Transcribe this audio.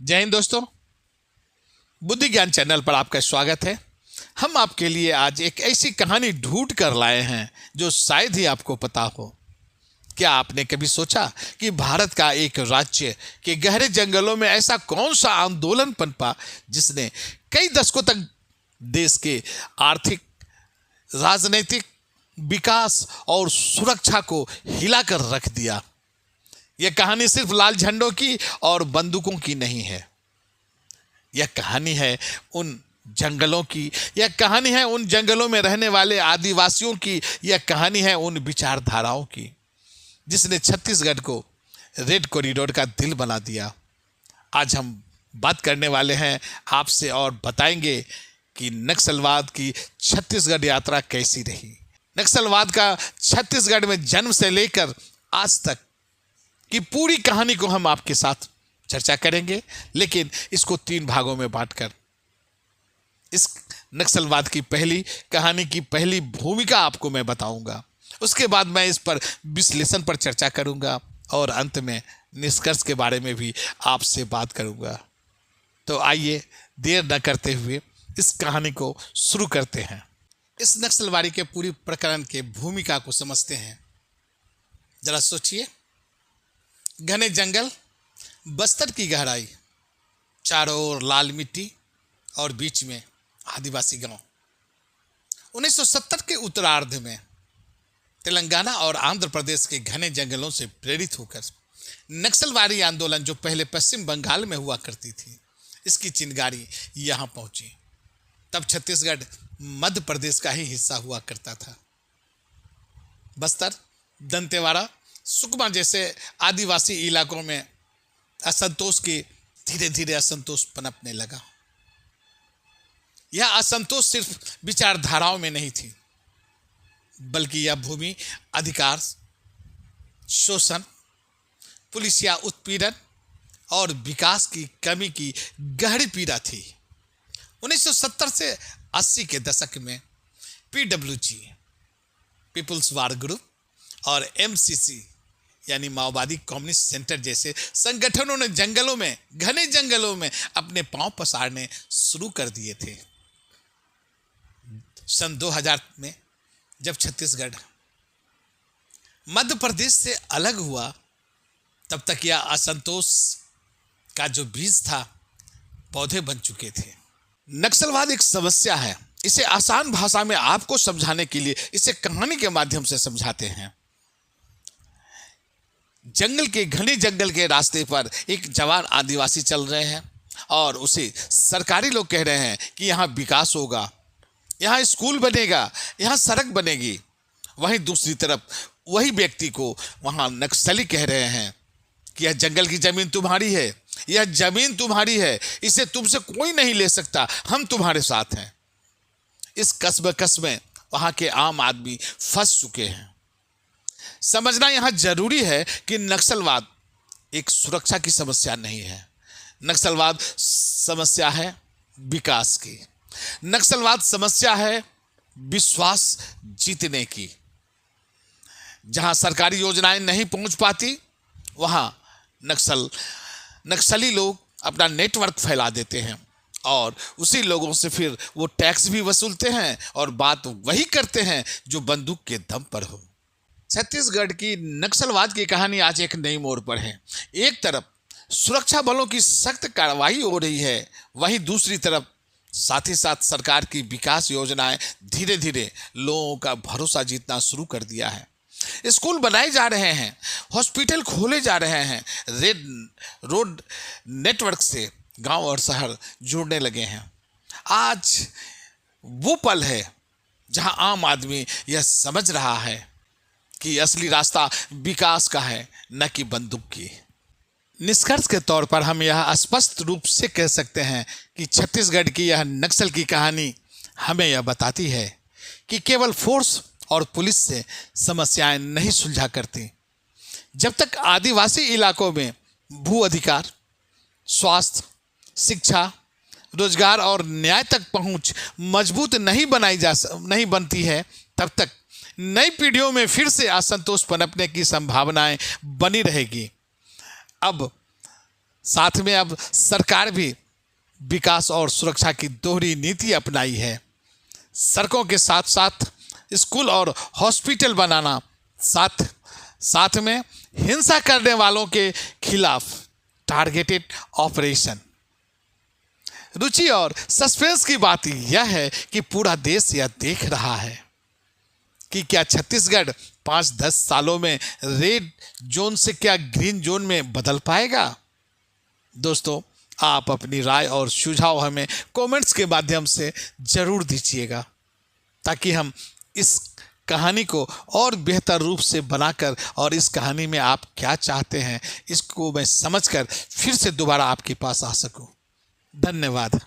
जय हिंद दोस्तों। बुद्धि ज्ञान चैनल पर आपका स्वागत है। हम आपके लिए आज एक ऐसी कहानी ढूंढ कर लाए हैं जो शायद ही आपको पता हो। क्या आपने कभी सोचा कि भारत का एक राज्य के गहरे जंगलों में ऐसा कौन सा आंदोलन पनपा जिसने कई दशकों तक देश के आर्थिक, राजनीतिक विकास और सुरक्षा को हिलाकर रख दिया। यह कहानी सिर्फ लाल झंडों की और बंदूकों की नहीं है। यह कहानी है उन जंगलों की, यह कहानी है उन जंगलों में रहने वाले आदिवासियों की, यह कहानी है उन विचारधाराओं की जिसने छत्तीसगढ़ को रेड कॉरिडोर का दिल बना दिया। आज हम बात करने वाले हैं आपसे और बताएंगे कि नक्सलवाद की छत्तीसगढ़ यात्रा कैसी रही। नक्सलवाद का छत्तीसगढ़ में जन्म से लेकर आज तक की पूरी कहानी को हम आपके साथ चर्चा करेंगे, लेकिन इसको 3 भागों में बांटकर। इस नक्सलवाद की पहली कहानी की पहली भूमिका आपको मैं बताऊंगा, उसके बाद मैं इस पर विश्लेषण पर चर्चा करूंगा और अंत में निष्कर्ष के बारे में भी आपसे बात करूंगा। तो आइए देर न करते हुए इस कहानी को शुरू करते हैं। इस नक्सलवादी के पूरी प्रकरण के भूमिका को समझते हैं। जरा सोचिए, घने जंगल, बस्तर की गहराई, चारों ओर लाल मिट्टी और बीच में आदिवासी गांव। 1970 के उत्तरार्ध में तेलंगाना और आंध्र प्रदेश के घने जंगलों से प्रेरित होकर नक्सलवादी आंदोलन जो पहले पश्चिम बंगाल में हुआ करती थी, इसकी चिंगारी यहां पहुंची। तब छत्तीसगढ़ मध्य प्रदेश का ही हिस्सा हुआ करता था। बस्तर, दंतेवाड़ा, सुकमा जैसे आदिवासी इलाकों में असंतोष की धीरे धीरे असंतोष पनपने लगा। यह असंतोष सिर्फ विचारधाराओं में नहीं थी, बल्कि यह भूमि अधिकार, शोषण, पुलिसिया उत्पीड़न और विकास की कमी की गहरी पीड़ा थी। 1970 से 80 के दशक में PWG, पीपुल्स वार ग्रुप, और MCC यानी माओवादी कम्युनिस्ट सेंटर जैसे संगठनों ने जंगलों में, घने जंगलों में अपने पांव पसारने शुरू कर दिए थे। सन 2000 में जब छत्तीसगढ़ मध्य प्रदेश से अलग हुआ, तब तक यह असंतोष का जो बीज था, पौधे बन चुके थे। नक्सलवाद एक समस्या है। इसे आसान भाषा में आपको समझाने के लिए इसे कहानी के माध्यम से समझाते हैं। घने जंगल के रास्ते पर एक जवान आदिवासी चल रहे हैं और उसे सरकारी लोग कह रहे हैं कि यहाँ विकास होगा, यहाँ स्कूल बनेगा, यहाँ सड़क बनेगी। वहीं दूसरी तरफ वही व्यक्ति को वहाँ नक्सली कह रहे हैं कि यह जंगल की जमीन तुम्हारी है, यह जमीन तुम्हारी है, इसे तुमसे कोई नहीं ले सकता, हम तुम्हारे साथ हैं। इस कस्बे में वहाँ के आम आदमी फंस चुके हैं। समझना यहां जरूरी है कि नक्सलवाद एक सुरक्षा की समस्या नहीं है। नक्सलवाद समस्या है विकास की। नक्सलवाद समस्या है विश्वास जीतने की। जहां सरकारी योजनाएं नहीं पहुंच पाती, वहां नक्सली लोग अपना नेटवर्क फैला देते हैं और उसी लोगों से फिर वो टैक्स भी वसूलते हैं और बात वही करते हैं जो बंदूक के दम पर हो। छत्तीसगढ़ की नक्सलवाद की कहानी आज एक नई मोड़ पर है। एक तरफ सुरक्षा बलों की सख्त कार्रवाई हो रही है, वहीं दूसरी तरफ साथ ही साथ सरकार की विकास योजनाएं धीरे धीरे लोगों का भरोसा जीतना शुरू कर दिया है। स्कूल बनाए जा रहे हैं, हॉस्पिटल खोले जा रहे हैं, रोड नेटवर्क से गांव और शहर जुड़ने लगे हैं। आज वो पल है जहां आम आदमी यह समझ रहा है कि असली रास्ता विकास का है, न कि बंदूक की। निष्कर्ष के तौर पर हम यह स्पष्ट रूप से कह सकते हैं कि छत्तीसगढ़ की यह नक्सल की कहानी हमें यह बताती है कि केवल फोर्स और पुलिस से समस्याएं नहीं सुलझा करती। जब तक आदिवासी इलाकों में भू अधिकार, स्वास्थ्य, शिक्षा, रोजगार और न्याय तक पहुंच मजबूत नहीं बनती है, तब तक नई पीढ़ियों में फिर से असंतोष पनपने की संभावनाएं बनी रहेगी। अब साथ में अब सरकार भी विकास और सुरक्षा की दोहरी नीति अपनाई है। सड़कों के साथ साथ स्कूल और हॉस्पिटल बनाना, साथ में हिंसा करने वालों के खिलाफ टारगेटेड ऑपरेशन। रुचि और सस्पेंस की बात यह है कि पूरा देश यह देख रहा है कि क्या छत्तीसगढ़ 5-10 सालों में रेड जोन से क्या ग्रीन जोन में बदल पाएगा। दोस्तों, आप अपनी राय और सुझाव हमें कमेंट्स के माध्यम से जरूर दीजिएगा, ताकि हम इस कहानी को और बेहतर रूप से बनाकर और इस कहानी में आप क्या चाहते हैं इसको मैं समझकर फिर से दोबारा आपके पास आ सकूं। धन्यवाद।